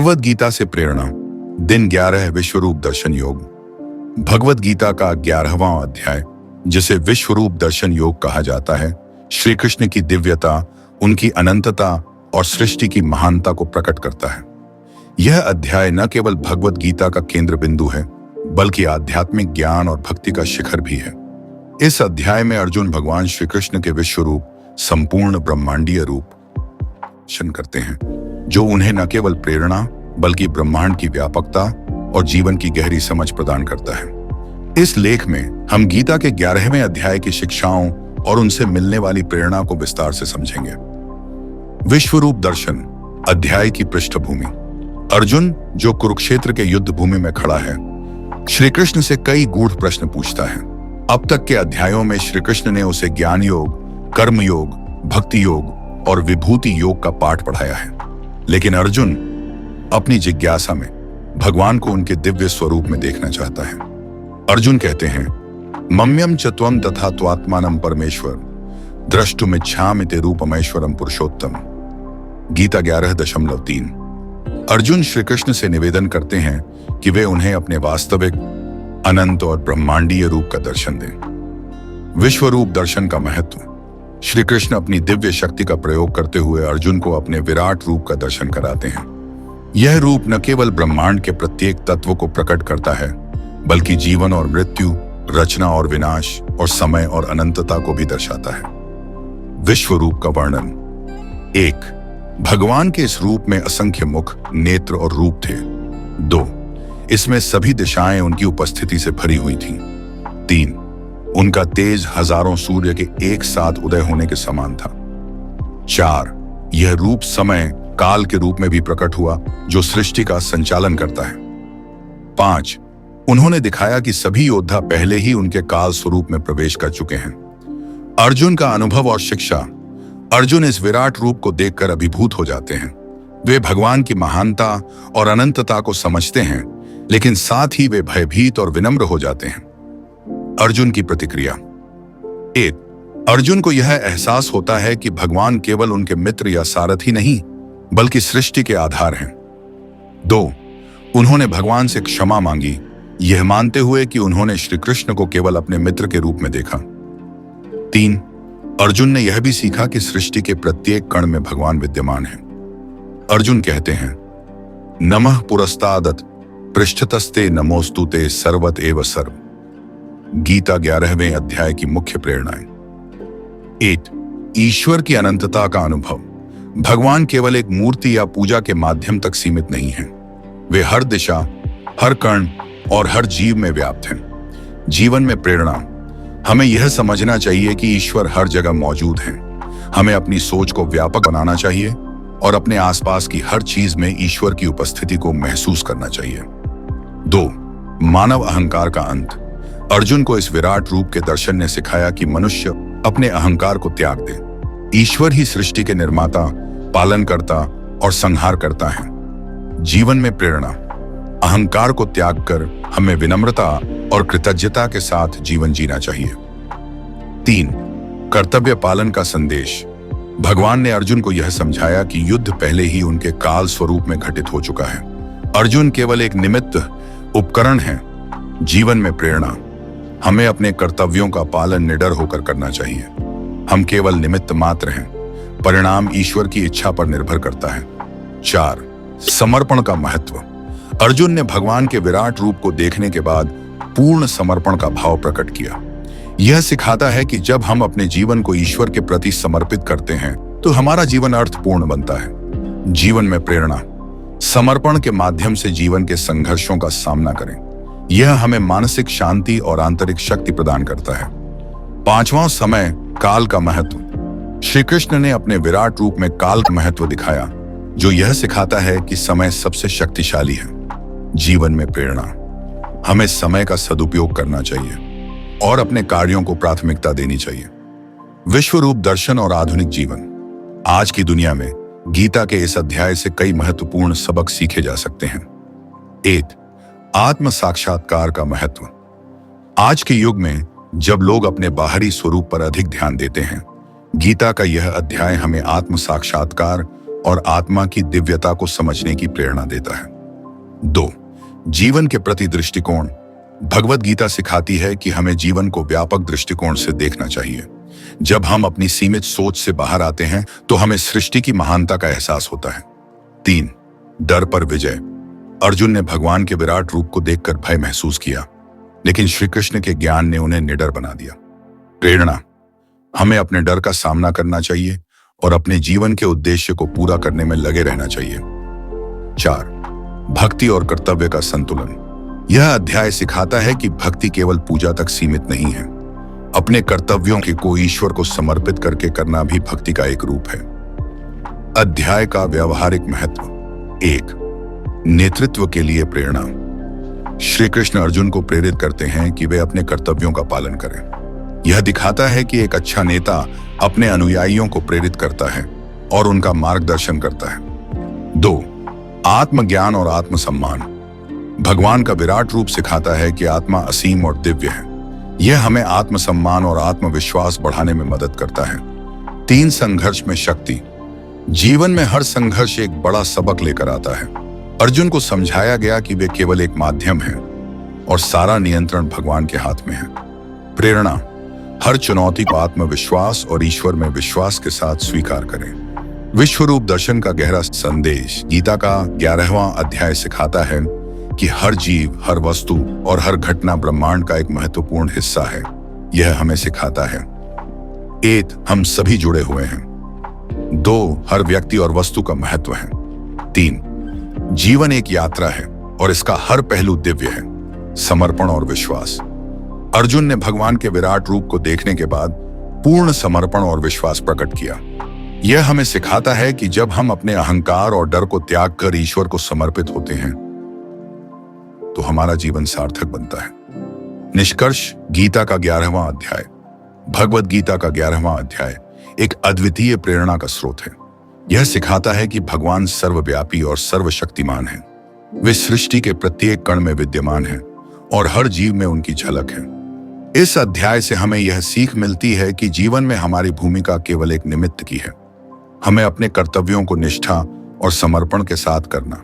भगवद गीता से प्रेरणा। दिन 11 विश्वरूप दर्शन योग। भगवद गीता का 11वां अध्याय, जिसे विश्वरूप दर्शन योग कहा जाता है, श्री कृष्ण की दिव्यता, उनकी अनंतता और सृष्टि की महानता को प्रकट करता है। यह अध्याय न केवल भगवद गीता का केंद्र बिंदु है, बल्कि आध्यात्मिक ज्ञान और भक्ति का शिखर भी है। इस अध्याय में अर्जुन भगवान श्री कृष्ण के विश्वरूप, संपूर्ण ब्रह्मांडीय रूप दर्शन करते हैं, जो उन्हें न केवल प्रेरणा बल्कि ब्रह्मांड की व्यापकता और जीवन की गहरी समझ प्रदान करता है। इस लेख में हम गीता के 11वें अध्याय की शिक्षाओं और उनसे मिलने वाली प्रेरणा को विस्तार से समझेंगे। विश्वरूप दर्शन अध्याय की पृष्ठभूमि। अर्जुन, जो कुरुक्षेत्र के युद्ध भूमि में खड़ा है, श्री कृष्ण से कई गूढ़ प्रश्न पूछता है। अब तक के अध्यायों में श्री कृष्ण ने उसे ज्ञान योग, कर्म योग, भक्ति योग और विभूति योग का पाठ पढ़ाया है, लेकिन अर्जुन अपनी जिज्ञासा में भगवान को उनके दिव्य स्वरूप में देखना चाहता है। अर्जुन कहते हैं, मम्यम च त्वं तथा त्वात्मानं परमेश्वर द्रष्टुमिच्छामि ते रूपमेश्वरम पुरुषोत्तम। गीता 11.3। अर्जुन श्री कृष्ण से निवेदन करते हैं कि वे उन्हें अपने वास्तविक, अनंत और ब्रह्मांडीय रूप का दर्शन दें। विश्वरूप दर्शन का महत्व। श्री कृष्ण अपनी दिव्य शक्ति का प्रयोग करते हुए अर्जुन को अपने विराट रूप का दर्शन कराते हैं। यह रूप न केवल ब्रह्मांड के प्रत्येक तत्व को प्रकट करता है, बल्कि जीवन और मृत्यु, रचना और विनाश और समय और अनंतता को भी दर्शाता है। विश्वरूप का वर्णन। 1. भगवान के इस रूप में असंख्य मुख, नेत्र और रूप थे। 2. इसमें सभी दिशाएं उनकी उपस्थिति से भरी हुई थीं। 3. उनका तेज हजारों सूर्य के एक साथ उदय होने के समान था। 4. यह रूप समय, काल के रूप में भी प्रकट हुआ, जो सृष्टि का संचालन करता है। 5. उन्होंने दिखाया कि सभी योद्धा पहले ही उनके काल स्वरूप में प्रवेश कर चुके हैं। अर्जुन का अनुभव और शिक्षा। अर्जुन इस विराट रूप को देखकर अभिभूत हो जाते हैं। वे भगवान की महानता और अनंतता को समझते हैं, लेकिन साथ ही वे भयभीत और विनम्र हो जाते हैं। अर्जुन की प्रतिक्रिया। 1. अर्जुन को यह एहसास होता है कि भगवान केवल उनके मित्र या सारथी नहीं, बल्कि सृष्टि के आधार हैं। 2. उन्होंने भगवान से क्षमा मांगी, यह मानते हुए कि उन्होंने श्री कृष्ण को केवल अपने मित्र के रूप में देखा। 3. अर्जुन ने यह भी सीखा कि सृष्टि के प्रत्येक कण में भगवान विद्यमान है। अर्जुन कहते हैं, नमः पुरस्तादत पृष्ठतस्ते नमोस्तुते सर्वत एव सर्व। गीता 11वें अध्याय की मुख्य प्रेरणाएं। 8. ईश्वर की अनंतता का अनुभव। भगवान केवल एक मूर्ति या पूजा के माध्यम तक सीमित नहीं हैं। वे हर दिशा, हर कण और हर जीव में व्याप्त हैं। जीवन में प्रेरणा। हमें यह समझना चाहिए कि ईश्वर हर जगह मौजूद है। हमें अपनी सोच को व्यापक बनाना चाहिए और अपने आसपास की हर चीज में ईश्वर की उपस्थिति को महसूस करना चाहिए। 2. मानव अहंकार का अंत। अर्जुन को इस विराट रूप के दर्शन ने सिखाया कि मनुष्य अपने अहंकार को त्याग दे। ईश्वर ही सृष्टि के निर्माता, पालनकर्ता और संहार करता है। जीवन में प्रेरणा। अहंकार को त्याग कर हमें विनम्रता और कृतज्ञता के साथ जीवन जीना चाहिए। 3. कर्तव्य पालन का संदेश। भगवान ने अर्जुन को यह समझाया कि युद्ध पहले ही उनके काल स्वरूप में घटित हो चुका है। अर्जुन केवल एक निमित्त उपकरण है। जीवन में प्रेरणा। हमें अपने कर्तव्यों का पालन निडर होकर करना चाहिए। हम केवल निमित्त मात्र हैं, परिणाम ईश्वर की इच्छा पर निर्भर करता है। 4. समर्पण का महत्व। अर्जुन ने भगवान के विराट रूप को देखने के बाद पूर्ण समर्पण का भाव प्रकट किया। यह सिखाता है कि जब हम अपने जीवन को ईश्वर के प्रति समर्पित करते हैं, तो हमारा जीवन अर्थपूर्ण बनता है। जीवन में प्रेरणा। समर्पण के माध्यम से जीवन के संघर्षों का सामना करें। यह हमें मानसिक शांति और आंतरिक शक्ति प्रदान करता है। 5वां समय, काल का महत्व। श्री कृष्ण ने अपने विराट रूप में काल का महत्व दिखाया, जो यह सिखाता है कि समय सबसे शक्तिशाली है। जीवन में प्रेरणा। हमें समय का सदुपयोग करना चाहिए और अपने कार्यों को प्राथमिकता देनी चाहिए। विश्वरूप दर्शन और आधुनिक जीवन। आज की दुनिया में गीता के इस अध्याय से कई महत्वपूर्ण सबक सीखे जा सकते हैं। 1. आत्म साक्षात्कार का महत्व। आज के युग में जब लोग अपने बाहरी स्वरूप पर अधिक ध्यान देते हैं, गीता का यह अध्याय हमें आत्म साक्षात्कार और आत्मा की दिव्यता को समझने की प्रेरणा देता है। 2. जीवन के प्रति दृष्टिकोण। भगवद गीता सिखाती है कि हमें जीवन को व्यापक दृष्टिकोण से देखना चाहिए। जब हम अपनी सीमित सोच से बाहर आते हैं तो हमें सृष्टि की महानता का एहसास होता है। 3. डर पर विजय। अर्जुन ने भगवान के विराट रूप को देखकर भय महसूस किया, लेकिन श्री कृष्ण के ज्ञान ने उन्हें निडर बना दिया। प्रेरणा। हमें अपने डर का सामना करना चाहिए और अपने जीवन के उद्देश्य को पूरा करने में लगे रहना चाहिए। 4. भक्ति और कर्तव्य का संतुलन। यह अध्याय सिखाता है कि भक्ति केवल पूजा तक सीमित नहीं है। अपने कर्तव्यों को ईश्वर को समर्पित करके करना भी भक्ति का एक रूप है। अध्याय का व्यावहारिक महत्व। 1. नेतृत्व के लिए प्रेरणा। श्री कृष्ण अर्जुन को प्रेरित करते हैं कि वे अपने कर्तव्यों का पालन करें। यह दिखाता है कि एक अच्छा नेता अपने अनुयायियों को प्रेरित करता है और उनका मार्गदर्शन करता है। 2. आत्मज्ञान और आत्मसम्मान। भगवान का विराट रूप सिखाता है कि आत्मा असीम और दिव्य है। यह हमें आत्मसम्मान और आत्मविश्वास बढ़ाने में मदद करता है। 3. संघर्ष में शक्ति। जीवन में हर संघर्ष एक बड़ा सबक लेकर आता है। अर्जुन को समझाया गया कि वे केवल एक माध्यम हैं और सारा नियंत्रण भगवान के हाथ में है। प्रेरणा। हर चुनौती को आत्मविश्वास और ईश्वर में विश्वास के साथ स्वीकार करें। विश्वरूप दर्शन का गहरा संदेश। गीता का 11वां अध्याय सिखाता है कि हर जीव, हर वस्तु और हर घटना ब्रह्मांड का एक महत्वपूर्ण हिस्सा है। यह हमें सिखाता है 1. हम सभी जुड़े हुए हैं। 2. हर व्यक्ति और वस्तु का महत्व है। 3. जीवन एक यात्रा है और इसका हर पहलू दिव्य है। समर्पण और विश्वास। अर्जुन ने भगवान के विराट रूप को देखने के बाद पूर्ण समर्पण और विश्वास प्रकट किया। यह हमें सिखाता है कि जब हम अपने अहंकार और डर को त्याग कर ईश्वर को समर्पित होते हैं तो हमारा जीवन सार्थक बनता है। निष्कर्ष। गीता का 11वां अध्याय, भगवद गीता का 11वां अध्याय एक अद्वितीय प्रेरणा का स्रोत है। यह सिखाता है कि भगवान सर्वव्यापी और सर्वशक्तिमान हैं। वे सृष्टि के प्रत्येक कण में विद्यमान हैं और हर जीव में उनकी झलक है। इस अध्याय से हमें यह सीख मिलती है कि जीवन में हमारी भूमिका केवल एक निमित्त की है। हमें अपने कर्तव्यों को निष्ठा और समर्पण के साथ करना